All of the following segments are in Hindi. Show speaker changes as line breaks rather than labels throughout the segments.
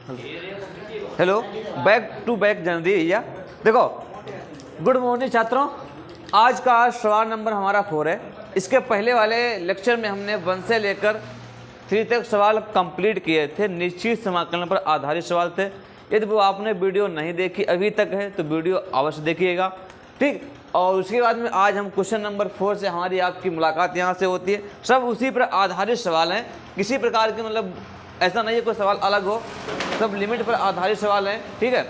Hello, back to back generally भैया। देखो, गुड मॉर्निंग छात्रों। आज का सवाल नंबर हमारा 4 है। इसके पहले वाले लेक्चर में हमने 1 से लेकर 3 तक सवाल कंप्लीट किए थे, निश्चित समाकलन पर आधारित सवाल थे। यदि वो आपने वीडियो नहीं देखी अभी तक है तो वीडियो अवश्य देखिएगा, ठीक। और उसके बाद में आज हम क्वेश्चन नंबर 4 से हमारी आपकी मुलाकात यहाँ से होती है। सब उसी पर आधारित सवाल हैं, किसी प्रकार के मतलब ऐसा नहीं है कोई सवाल अलग हो, सब लिमिट पर आधारित सवाल हैं, ठीक है।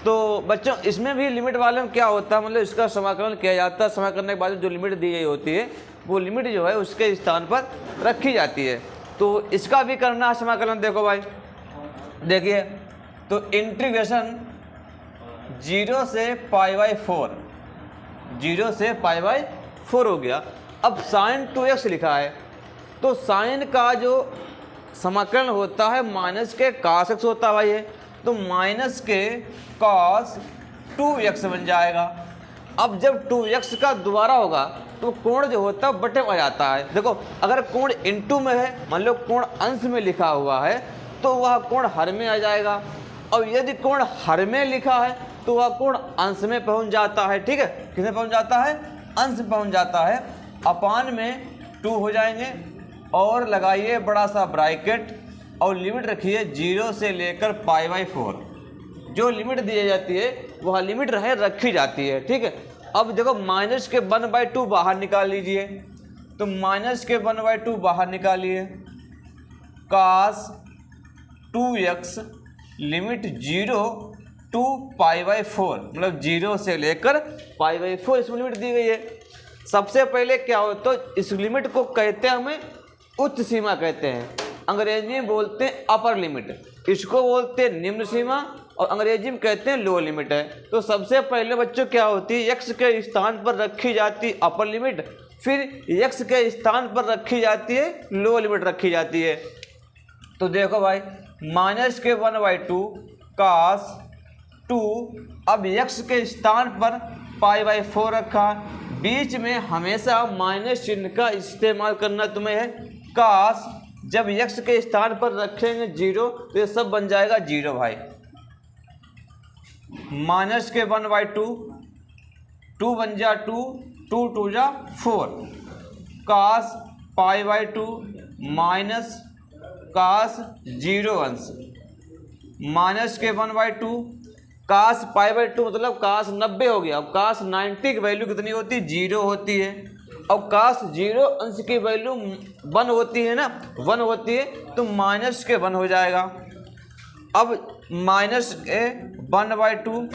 तो बच्चों, इसमें भी लिमिट वाले में क्या होता है, मतलब इसका समाकलन किया जाता है। समाकलन करने के बाद जो लिमिट दी गई होती है वो लिमिट जो है उसके स्थान पर रखी जाती है। तो इसका भी करना है समाकलन। देखो भाई, देखिए, तो इंटीग्रेशन 0 से π/4, 0 से π/4 हो गया। अब sin 2x लिखा है, तो साइन का जो समाकलन होता है माइनस के cos x होता है भाई, है तो माइनस के cos 2x बन जाएगा। अब जब 2x का दोबारा होगा तो कोण जो होता है बटे में आ जाता है। देखो, अगर कोण इनटू में है, मान लो कोण अंश में लिखा हुआ है तो वह कोण हर में आ जाएगा, और यदि कोण हर में लिखा है तो वह कोण अंश में पहुंच जाता है, ठीक है। किसमें पहुंच जाता है? अंश में पहुंच जाता है। अपान में 2 हो जाएंगे और लगाइए बड़ा सा ब्रैकेट और लिमिट रखिए 0 से लेकर π/4। जो लिमिट दी जाती है वह लिमिट रखी जाती है, ठीक है। अब देखो, माइनस के 1/2 बाहर निकाल लीजिए, तो माइनस के 1/2 बाहर निकालिए। cos 2x लिमिट 0 to π/4, मतलब 0 से लेकर π/4 इसमें लिमिट दी गई है। सबसे पहले क्या होता है, इस लिमिट को कहते हैं हमें उच्च सीमा कहते हैं, अंग्रेजी में बोलते हैं अपर लिमिट, इसको बोलते हैं निम्न सीमा, और अंग्रेजी में कहते हैं लो लिमिट है। तो सबसे पहले बच्चों क्या होती है, x के स्थान पर रखी जाती अपर लिमिट, फिर x के स्थान पर रखी जाती है लो लिमिट रखी जाती है। तो देखो भाई, माइनस के 1/2 cos 2, अब x के स्थान पर π/4 रखा, बीच में हमेशा माइनस चिन्ह का इस्तेमाल करना तुम्हें है। cos जब x के स्थान पर रखेंगे 0 तो ये सब बन जाएगा 0 भाई। माइनस के 1/2, 2 बन जा 2, 2 2 जा 4, cos π/2 माइनस cos 0 अंश, माइनस के 1/2 cos π/2 मतलब cos 90 हो गया। अब cos 90 की वैल्यू कितनी होती है? 0 होती है। अब cos 0 अंश की वैल्यू 1 होती है ना, 1 होती है, तो माइनस के 1 हो जाएगा। अब माइनस के 1/2,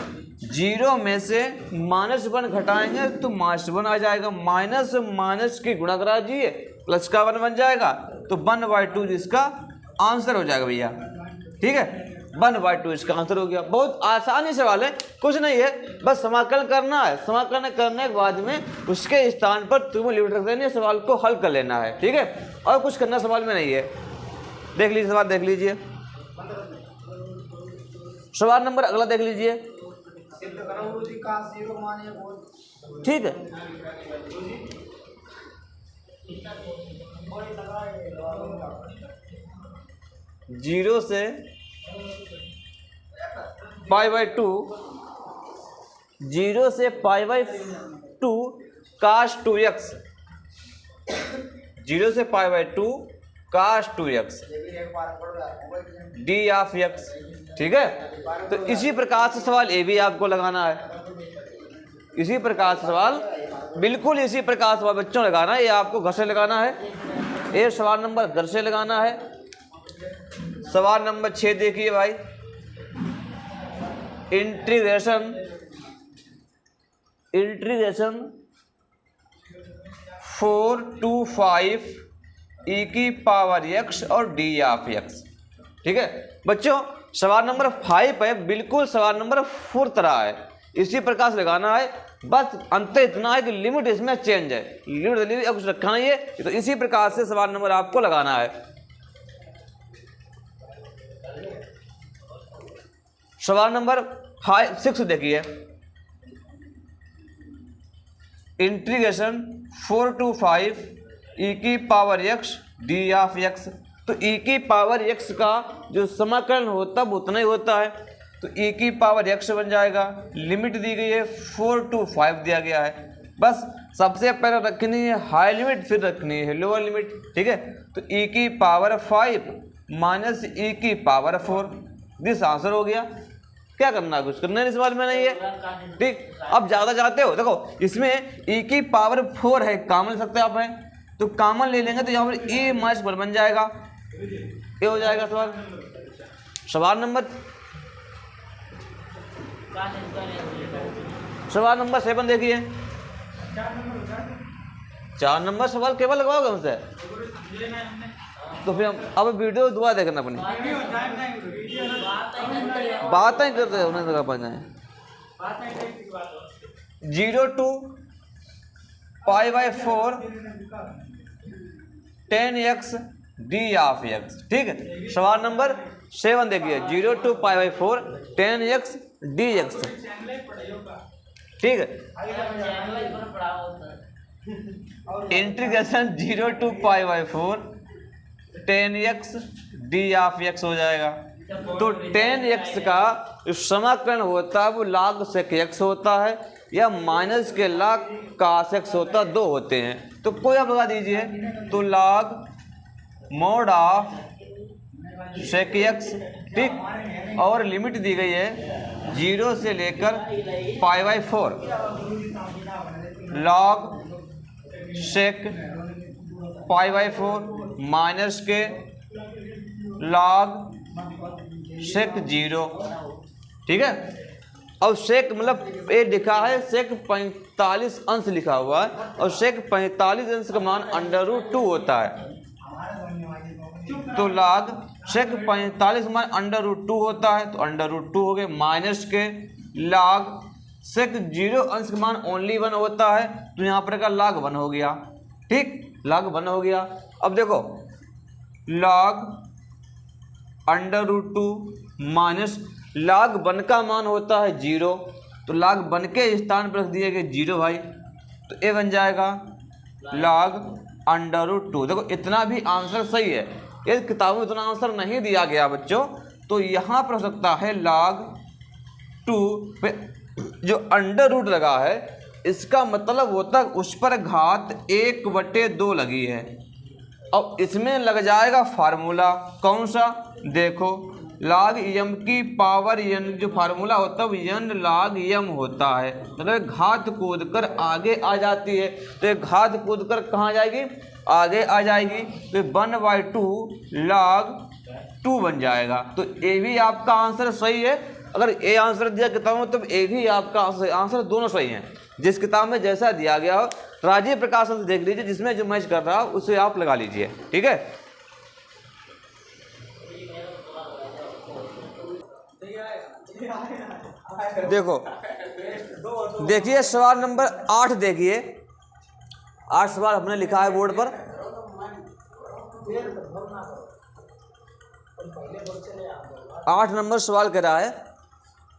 0 में से -1 घटाएंगे तो -1 आ जाएगा। माइनस माइनस की गुणा करा दीजिए, प्लस का 1 बन जाएगा, तो 1/2 जिसका आंसर हो जाएगा भैया, ठीक है। 1/2 इसका आंसर हो गया। बहुत आसानी सवाल है, कुछ नहीं है, बस समाकलन करना है। समाकलन करने के बाद में उसके स्थान पर तुम्हें लिमिट रख देनी है, सवाल को हल कर लेना है, ठीक है। और कुछ करना सवाल में नहीं है। देख लीजिए सवाल, देख लीजिए सवाल नंबर अगला देख लीजिए, ठीक है। जीरो से π/2, 0 से π/2 cos 2x, 0 से π/2 cos 2x d of x, ठीक है। तो इसी प्रकार से सवाल ए भी आपको लगाना है, इसी प्रकार से सवाल, बिल्कुल इसी प्रकार से सवाल बच्चों लगाना है। ये आपको घर से लगाना है, ये सवाल नंबर घर से लगाना है। सवाल नंबर 6 देखिए भाई, इंटीग्रेशन 4 to 5 e⁻x और d ऑफ x, ठीक है बच्चों। सवाल नंबर 5 है, बिल्कुल सवाल नंबर 4 तरह है, इसी प्रकार से लगाना है। बस अंतर इतना है कि लिमिट इसमें चेंज है, लिमिट कुछ रखा नहीं है, तो इसी प्रकार से सवाल नंबर आपको लगाना है। सवाल नंबर 6 देखिए, integration 4 to 5 e⁻x d of x। तो e⁻x का जो समाकलन होता है वो उतना ही होता है। तो e की पावर x बन जाएगा। लिमिट दी गई है 4 to 5 दिया गया है। बस सबसे पहले रखनी है हाई लिमिट, फिर रखनी है लोअर लिमिट। ठीक है, तो e की पावर 5 माइनस e की पावर 4, दिस आंसर हो गया। क्या करना है, कुछ करना है इस सवाल में नहीं है। ठीक, अब ज़्यादा चाहते हो, देखो इसमें e की पावर 4 है, कॉमन ले सकते हैं आप, हैं तो कॉमन ले लेंगे तो यहाँ पर e माइनस 1 बन जाएगा, ये हो जाएगा सवाल। सवाल नंबर 7 देखिए। 4 नंबर सवाल केवल लगवाओगे हमसे, तो फिर हम अब वीडियो दोबारा देखना अपनी बात नहीं करते उन्हें लगा पाना है। 0 to π/4 10x d of x। ठीक है, सवाल नंबर 7 देखिए। 0 to π/4 10x dx। ठीक है, integration 0 to π/4 10x d of x हो जाएगा। तो 10x का जो समाकलन होता है वो log sec x होता है या माइनस के log cos x होता है, 2 होते हैं। तो कोई आप लगा दीजिए, तो log mod of sec x। ठीक, और लिमिट दी गई है 0 से लेकर π/4 log sec π/4 माइनस के log sec 0। ठीक है, और sec मतलब ये लिखा है sec 45 अंश लिखा हुआ है, और sec 45 अंश का मान √2 होता है। तो log sec 45 मान √2 होता है, तो √2 हो गए, माइनस के log sec 0 अंश का मान ओनली 1 होता है, तो यहाँ पर का log 1 हो गया। ठीक, log 1 हो गया। अब देखो log √2 माइनस log 1 का मान होता है 0, तो log 1 के स्थान पर रख दिए गए 0 भाई, तो ये बन जाएगा log √2। देखो इतना भी आंसर सही है, इस किताब में इतना आंसर नहीं दिया गया बच्चों, तो यहाँ पर हो सकता है log 2 पे जो √ लगा है इसका मतलब होता है उस पर घात 1/2 लगी है। अब इसमें लग जाएगा फार्मूला, कौन सा, देखो log m की पावर n, जो फार्मूला होता है वो n log m होता है, मतलब घात कूद कर आगे आ जाती है, तो घात कूद कर कहाँ जाएगी, आगे आ जाएगी, तो 1/2 log 2 बन जाएगा। तो ये भी आपका आंसर सही है। अगर ये आंसर दिया किताब में तो ये भी आपका आंसर दोनों सही हैं। जिस किताब में जैसा दिया गया हो राजीव प्रकाशन से देख लीजिए, जिसमें जो मैच कर रहा हो उसे आप लगा लीजिए। ठीक है, देखो देखिए सवाल नंबर 8 देखिए। 8 सवाल हमने लिखा है बोर्ड पर। 8 नंबर सवाल कह रहा है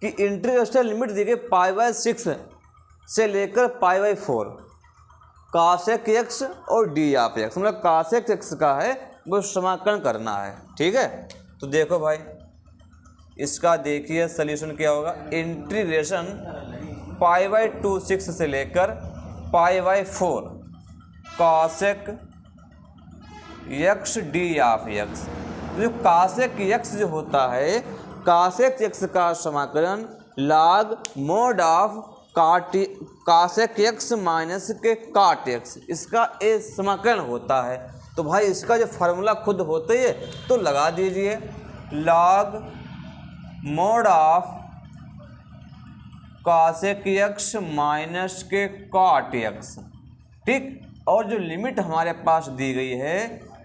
कि इंटीग्रेशन लिमिट दी गई π/6 से लेकर π/4 cosec x और d ऑफ x, मतलब cosec x का है वो समाकलन करना है। ठीक है, तो देखो भाई इसका देखिए सॉल्यूशन क्या होगा। इंटीग्रेशन π/2 से लेकर π/4 cosec x d of x। जो cosec x जो होता है, cosec x का समाकलन log mod of cosec x minus के cot x, इसका ए समाकलन होता है। तो भाई इसका जो फार्मूला खुद होते ही तो लगा दीजिए, log mod of cosec x minus के cot x। ठीक, और जो लिमिट हमारे पास दी गई है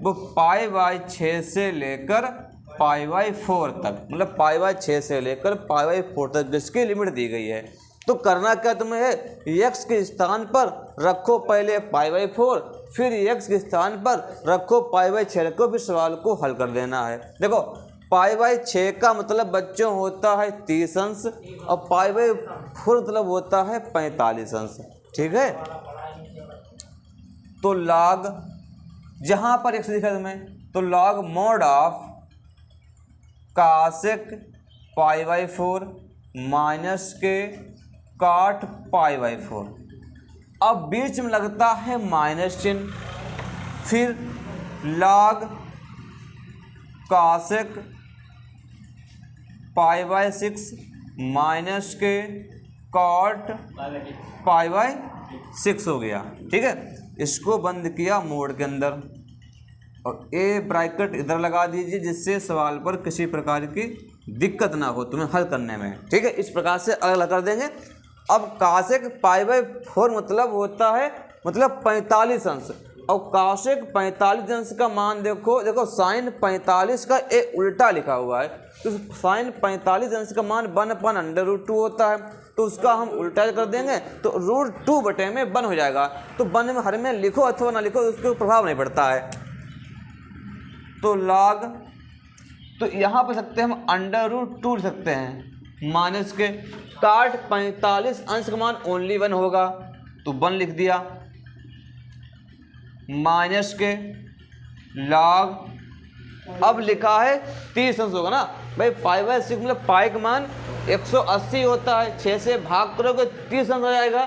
वो π/6 से लेकर π/4 तक, मतलब π/6 से लेकर π/4 तक जिसकी लिमिट दी गई है। तो करना क्या तुम्हें है, x के स्थान पर रखो पहले π/4, फिर x के स्थान पर रखो π/6 को, फिर सवाल को हल कर देना है। देखो π/6 का मतलब बच्चों होता है 30 अंश और π/4 मतलब होता है 45 अंश। ठीक है, तो log जहाँ पर x लिखा है तुम्हें, तो log mod ऑफ कासेक π/4 माइनस के काट π/4। अब बीच में लगता है माइनस चिन्ह, फिर log कासेक π/6 माइनस के कॉट π/6 हो गया। ठीक है, इसको बंद किया मोड के अंदर और ए ब्रैकेट इधर लगा दीजिए जिससे सवाल पर किसी प्रकार की दिक्कत ना हो तुम्हें हल करने में। ठीक है, इस प्रकार से अलग अलग कर देंगे। अब कासेक π/4 मतलब होता है 45 अंश, और कासेक 45 अंश का मान देखो साइन 45 का ए उल्टा लिखा हुआ है, तो साइन 45 अंश का मान 1/√2 होता है, तो उसका हम उल्टा कर देंगे तो √2/में 1 हो जाएगा। तो 1 में हर में लिखो अथवा ना लिखो उसके प्रभाव नहीं पड़ता है। तो log, तो यहाँ पर सकते हैं हम √2 लिख सकते हैं, माइनस के काट 45 अंश का मान ओनली 1 होगा तो 1 लिख दिया, माइनस के log, अब लिखा है 30 अंश होगा ना भाई, π/6 मतलब पाई का मान 180 होता है, 6 से भाग करोगे 30 अंश आ जाएगा।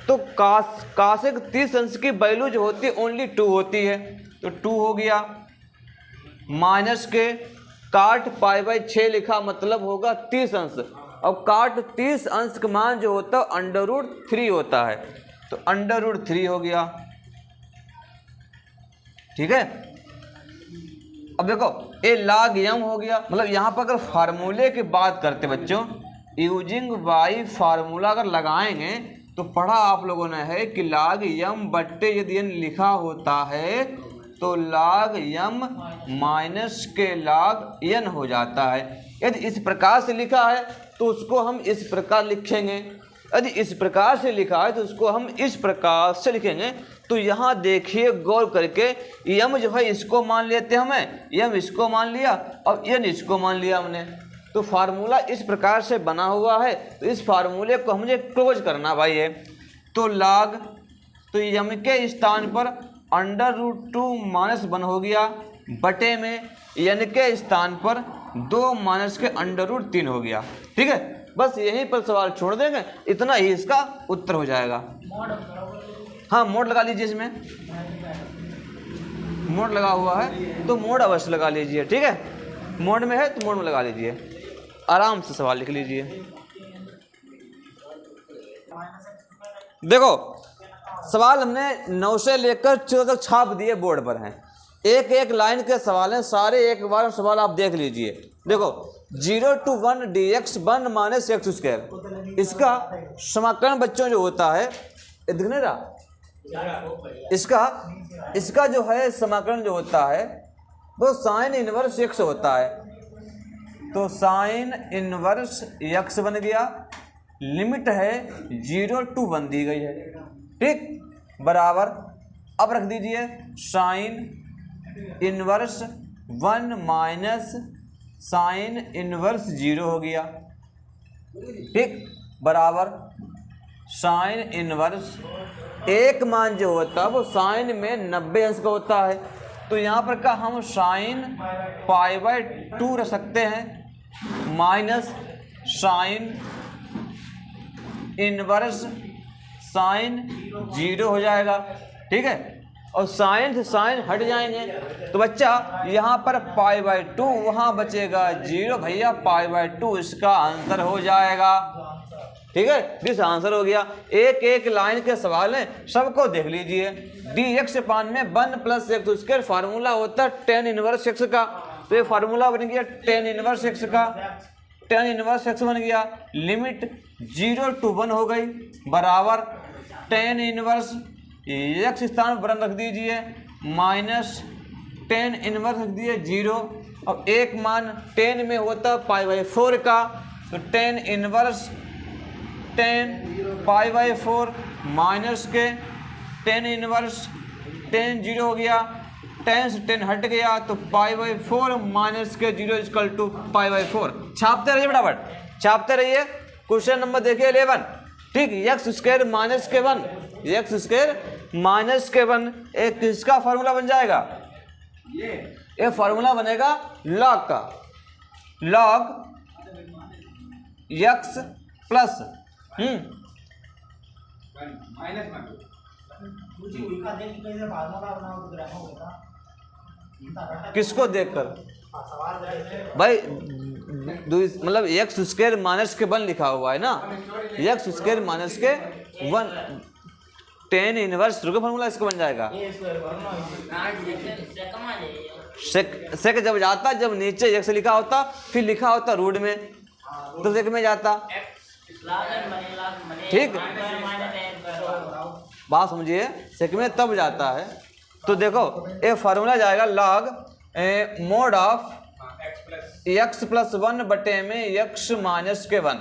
तो कासेक 30 अंश की वैल्यू जो होती है ओनली 2 होती है, तो 2 हो गया, माइनस के काट π/6 लिखा मतलब होगा 30 अंश, और काट 30 अंश का मान जो होता है √3 होता है, तो √3 हो गया। ठीक है, अब देखो ये log m हो गया, मतलब यहाँ पर अगर फार्मूले की बात करते बच्चों, यूजिंग y फार्मूला अगर लगाएंगे तो पढ़ा आप लोगों ने है कि log m बट्टे यदि n लिखा होता है तो log m माइनस के log n हो जाता है। यदि इस प्रकार से लिखा है तो उसको हम इस प्रकार लिखेंगे, यदि इस प्रकार से लिखा है तो उसको हम इस प्रकार से लिखेंगे। तो यहाँ देखिए गौर करके, m जो है इसको मान लेते हैं, हमें m इसको मान लिया और n इसको मान लिया हमने, तो फार्मूला इस प्रकार से बना हुआ है। तो इस फार्मूले को मुझे क्लोज करना भाई है, तो log, तो m के स्थान पर √2 माइनस 1 हो गया, बटे में n के स्थान पर 2 माइनस के √3 हो गया। ठीक है, बस यहीं पर सवाल छोड़ देंगे, इतना ही इसका उत्तर हो जाएगा। हाँ, मोड लगा लीजिए, इसमें मोड लगा हुआ है तो मोड अवश्य लगा लीजिए। ठीक है, मोड में है तो मोड में लगा लीजिए, आराम से सवाल लिख लीजिए। देखो सवाल हमने 9 से लेकर 14 तक छाप दिए, बोर्ड पर हैं, एक एक लाइन के सवाल हैं सारे, एक बार सवाल आप देख लीजिए। देखो 0 to 1 dx 1 माइनस x², इसका समाकलन बच्चों जो होता है, दिखने रहा इसका जो है समाकलन जो होता है वो साइन इनवर्स x होता है, तो साइन इनवर्स x बन गया, लिमिट है 0 to 1 दी गई है। ठीक, बराबर, अब रख दीजिए sine inverse 1 minus sine inverse 0 हो गया। ठीक, बराबर साइन इनवर्स एक मान जो होता है वो साइन में 90 अंश का होता है, तो यहाँ पर का हम साइन π/2 रख सकते हैं, माइनस साइन इनवर्स साइन 0 हो जाएगा। ठीक है, और साइन से साइन हट जाएंगे तो बच्चा यहाँ पर π/2 वहाँ बचेगा 0, भैया π/2 इसका आंसर हो जाएगा। ठीक है, दिस आंसर हो गया। एक एक लाइन के सवाल हैं, सबको देख लीजिए। dx पान में 1 + x², फार्मूला होता है tan इनवर्स x का, तो ये फार्मूला बन गया tan इनवर्स x का, tan इनवर्स x बन गया, लिमिट 0 to 1 हो गई, बराबर tan इनवर्स x स्थान पर रख दीजिए, माइनस tan इनवर्स रख दिए 0। अब एक मान tan में होता π/4 का, तो tan इनवर्स tan π/4 माइनस के tan इनवर्स tan 0 हो गया, tan से tan हट गया तो π/4 माइनस के 0 = π/4। छापते रहिए फटाफट, छापते रहिए। क्वेश्चन नंबर देखिए 11। ठीक, x² माइनस के 1, x² माइनस के 1 एक किसका फार्मूला बन जाएगा, ये फार्मूला बनेगा log का। log x प्लस किसको देखकर भाई, मतलब एक्स स्क्वायर माइनस के 1 लिखा हुआ है ना, एक्स स्क्वायर माइनस के 1 tan इनवर्स रू का फॉर्मूला इसको बन जाएगा। सेक जब जाता, जब नीचे एक्स लिखा होता फिर लिखा होता रूट में तो सेक में जाता। ठीक, बात समझिए, सेक में तब जाता है। तो देखो ये फार्मूला जाएगा log mode of x plus 1 बटे में x माइनस के 1,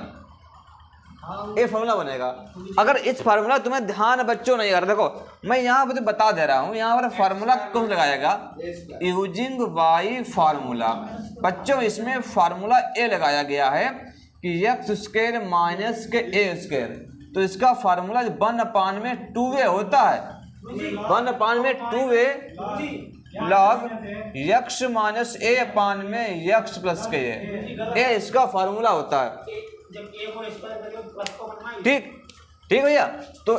ये फार्मूला बनेगा। अगर इस फार्मूला तुम्हें ध्यान बच्चों नहीं कर, देखो मैं यहाँ पर बता दे रहा हूँ, यहाँ पर फार्मूला कौन लगाएगा, यूजिंग y फार्मूला। बच्चों इसमें फार्मूला ए लगाया गया है कि एक्स स्क्वायर माइनस के ए स्क्वायर, तो इसका फार्मूला 1/2a होता है, 1/2a लॉग x माइनस ए अपान में x प्लस के ए इसका फार्मूला होता है। ठीक ठीक भैया, तो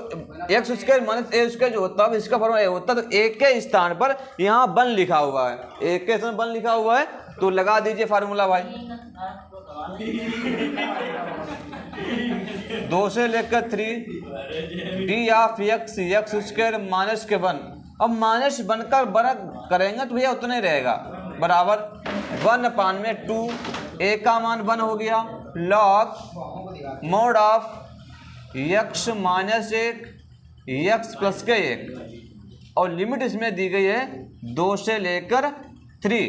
एक्स स्क्वायर माइनस ए स्क्वायर जो होता है इसका फार्मूला ए होता है। तो ए के स्थान पर यहाँ 1 लिखा हुआ है, ए के स्थान 1 लिखा हुआ है तो लगा दीजिए फार्मूला भाई। 2 से लेकर 3 D of x x square minus के 1। अब माइनस बनकर बड़ा करेंगे तो भैया उतना ही रहेगा, बराबर 1/2 ए का मान 1 हो गया, log mode of x minus 1 x plus के 1, और लिमिट इसमें दी गई है 2 से लेकर 3,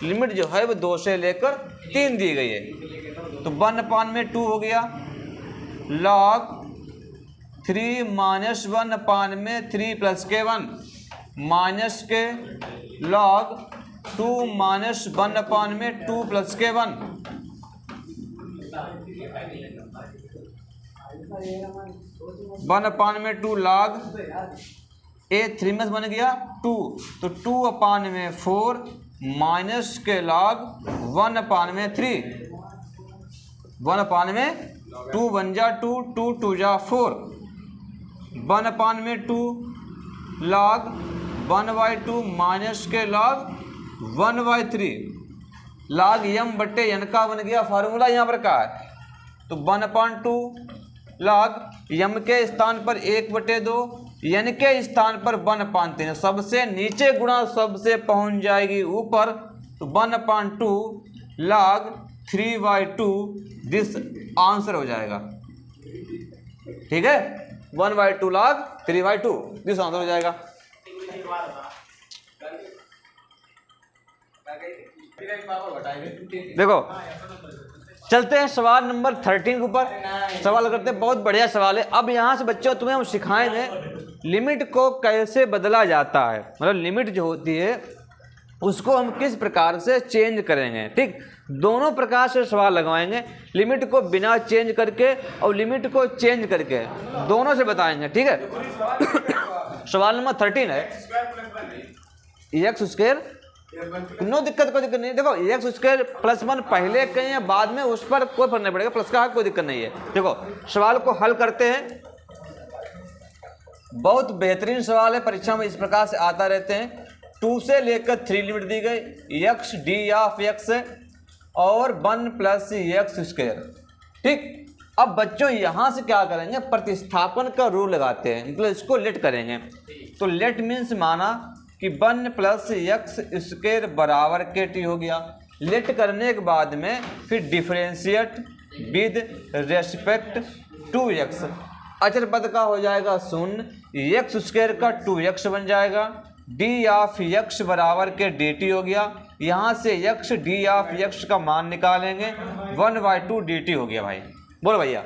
लिमिट जो है वो 2 से लेकर 3 दी गई है। तो 1/2 हो गया, लॉग 3 माइनस 1/3 प्लस के 1 माइनस के लॉग 2 माइनस 1/2 प्लस के 1, 1/2 लॉग ए 3 में बन गया 2, तो 2/4 माइनस के लॉग 1/3, 1/2 बन जा 2, 2 2 जा 4, 1/2 लॉग 1/2 माइनस के लॉग 1/3, लॉग m बटे n का बन गया फार्मूला यहाँ पर का है। तो 1/2 लॉग m के स्थान पर 1/2, n के स्थान पर 1/3, सबसे नीचे गुणा सबसे पहुंच जाएगी ऊपर, तो 1/2 लॉग 3/2 दिस आंसर हो जाएगा। ठीक है, 1/2 लॉग 3/2 दिस आंसर हो जाएगा। देखो चलते हैं सवाल नंबर 13 के ऊपर, सवाल करते हैं, बहुत बढ़िया सवाल है। अब यहाँ से बच्चों तुम्हें हम सिखाएंगे लिमिट को कैसे बदला जाता है, मतलब लिमिट जो होती है उसको हम किस प्रकार से चेंज करेंगे। ठीक, दोनों प्रकार से सवाल लगवाएंगे, लिमिट को बिना चेंज करके और लिमिट को चेंज करके, दोनों से बताएंगे। ठीक है, सवाल नंबर 13 है एक्स स्क्वायर, नो दिक्कत, कोई दिक्कत नहीं। देखो एक्स स्क्वायर प्लस 1 पहले कहें या बाद में उस पर कोई फर्क नहीं पड़ेगा, प्लस का कोई दिक्कत नहीं है। देखो सवाल को हल करते हैं, बहुत बेहतरीन सवाल है, परीक्षा में इस प्रकार से आता रहते हैं। 2 से लेकर 3 लिमिट दी गई, एक्स डी ऑफ एक्स और 1 प्लस एक्स स्क्वायर। ठीक, अब बच्चों यहाँ से क्या करेंगे, प्रतिस्थापन का रूल लगाते हैं, मतलब इसको लेट करेंगे। तो लेट मीन्स माना कि 1 प्लस एक्स स्क्वायर बराबर के टी हो गया। लेट करने के बाद में फिर differentiate with respect to x, अचर पद का हो जाएगा 0, एक्स स्क्वायर का 2x बन जाएगा, डी ऑफ एक्स बराबर के डी टी हो गया। यहाँ से एक्स डी ऑफ एक्स का मान निकालेंगे, 1/2 डी टी हो गया भाई। बोलो भैया,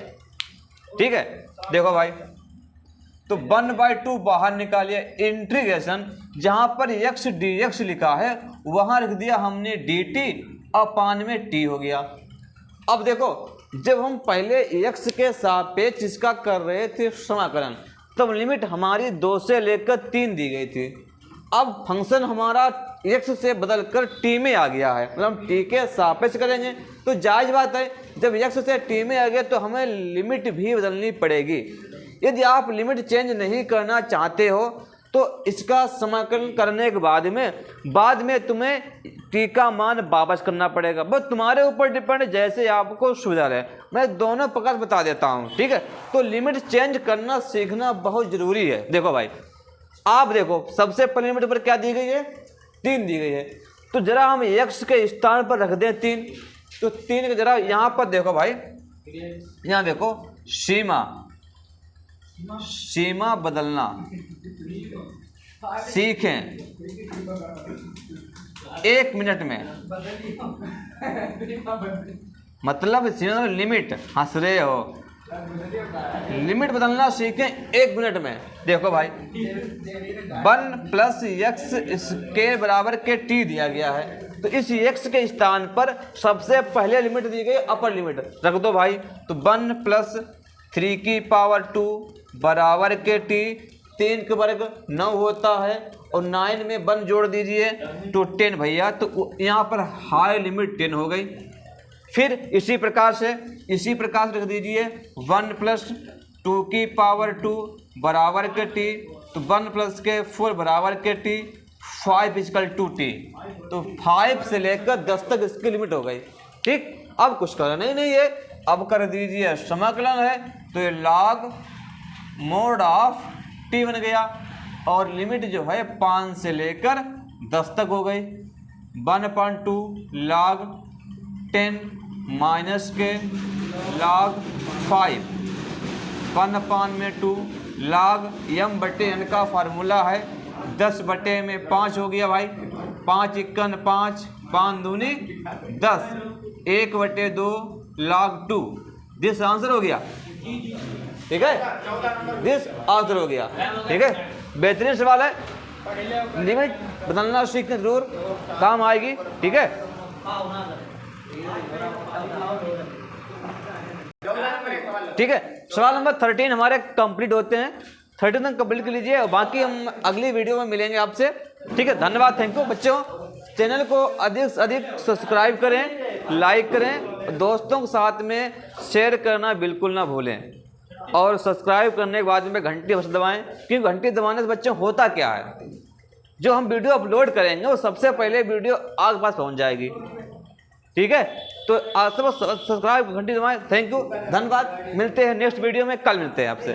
ठीक है। देखो भाई, तो 1/2 बाहर निकालिए, इंटीग्रेशन जहाँ पर x dx लिखा है वहाँ रख दिया हमने dt अपान में t हो गया। अब देखो जब हम पहले x के सापेक्ष इसका कर रहे थे समाकलन, तब लिमिट हमारी 2 से लेकर 3 दी गई थी। अब फंक्शन हमारा x से बदलकर t में आ गया है, मतलब हम t के सापेक्ष करेंगे तो जायज़ बात है, जब x से t में आ गया तो हमें लिमिट भी बदलनी पड़ेगी। यदि आप लिमिट चेंज नहीं करना चाहते हो तो इसका समाकलन करने के बाद में तुम्हें t का मान वापस करना पड़ेगा। बस तुम्हारे ऊपर डिपेंड, जैसे आपको सुविधा रहे। मैं दोनों प्रकार बता देता हूँ, ठीक है। तो लिमिट चेंज करना सीखना बहुत ज़रूरी है। देखो भाई, आप देखो सबसे पहले लिमिट पर क्या दी गई है, 3 दी गई है। तो जरा हम x के स्थान पर रख दें 3, तो 3 के जरा यहाँ पर देखो भाई, यहाँ देखो सीमा बदलना सीखें 1 मिनट में, मतलब सीमा लिमिट, हंस रहे हो, लिमिट बदलना सीखें 1 मिनट में। देखो भाई 1 प्लस एक्स इसके बराबर के t दिया गया है, तो इस x के स्थान पर सबसे पहले लिमिट दी गई अपर लिमिट रख दो भाई। तो 1 प्लस 3 की पावर 2 बराबर के t, 3 के वर्ग 9 होता है और 9 में 1 जोड़ दीजिए तो 10 भैया। तो यहाँ पर हाई लिमिट 10 हो गई। फिर इसी प्रकार से रख दीजिए 1 प्लस 2 की पावर 2 बराबर के t, तो 1 प्लस के 4 बराबर के t, 5 इक्वल टू t। तो 5 से लेकर 10 तक इसकी लिमिट हो गई, ठीक। अब कुछ करना नहीं है, अब कर दीजिए समाकलन है, तो ये log मोड ऑफ t बन गया और लिमिट जो है 5 से लेकर 10 तक हो गई। 1/2 log 10 माइनस के log 5, 1/2 log m/n का फार्मूला है 10/5 हो गया भाई। 5 × 5, 5 दूनी 10, 1/2 log 2। दिस आंसर हो गया, ठीक है, दिस आंसर हो गया, ठीक है। बेहतरीन सवाल है, लिमिट बदलना सीखने जरूर काम आएगी, ठीक है। ठीक है, सवाल नंबर 13 हमारे कंप्लीट होते हैं। 13 तक कंप्लीट कर लीजिए और बाकी हम अगली वीडियो में मिलेंगे आपसे, ठीक है। धन्यवाद, थैंक यू बच्चों। चैनल को अधिक से अधिक सब्सक्राइब करें, लाइक करें, दोस्तों के साथ में शेयर करना बिल्कुल ना भूलें और सब्सक्राइब करने के बाद में घंटी अवश्य दबाएं, क्योंकि घंटी दबाने से बच्चों होता क्या है, जो हम वीडियो अपलोड करेंगे वो सबसे पहले वीडियो आपके पास पहुंच जाएगी, ठीक है। तो आप सब सब्सक्राइब घंटी दबाएं। थैंक यू, धन्यवाद। मिलते हैं नेक्स्ट वीडियो में, कल मिलते हैं आपसे।